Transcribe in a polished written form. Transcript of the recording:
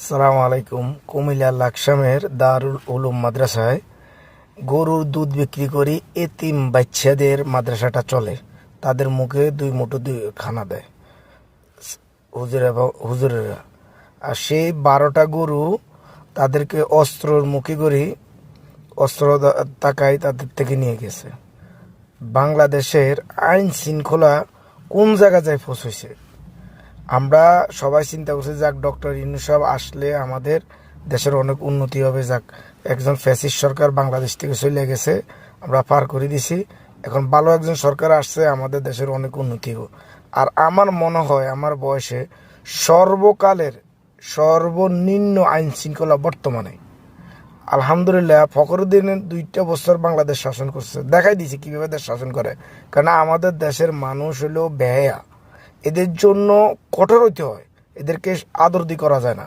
সালামু আলাইকুম। কুমিল্লা লাকসামের দারুল উলুম মাদ্রাসায় গরুর দুধ বিক্রি করি এতিম বাচ্চাদের মাদ্রাসাটা চলে। তাদের মুখে দুই মুঠো দুই খানা দেয় হুজুরেরা। আর সেই 12টা গরু তাদেরকে অস্ত্রর মুখে করি অস্ত্র তাকায় তাদের থেকে নিয়ে গেছে। বাংলাদেশের আইন শৃঙ্খলা কোন জায়গায় পৌঁছেছে? আমরা সবাই চিন্তা করছি যাক ডক্টর ইউনূস সাহেব আসলে আমাদের দেশের অনেক উন্নতি হবে। যাক, একজন ফ্যাসিস্ট সরকার বাংলাদেশ থেকে চলে গেছে, আমরা পার করে দিছি। এখন ভালো একজন সরকার আসছে, আমাদের দেশের অনেক উন্নতি হবে। আর আমার মনে হয় আমার বয়সে সর্বকালের সর্বনিম্ন আইন শৃঙ্খলা বর্তমানে। আলহামদুলিল্লাহ, ফখরুদ্দিনের 2টা বছর বাংলাদেশ শাসন করছে, দেখাই দিয়েছে কীভাবে দেশ শাসন করে। কারণ আমাদের দেশের মানুষ হলো বেহায়া, এদের জন্য কঠোর হইতে হয়, এদেরকে আদর দি করা যায় না।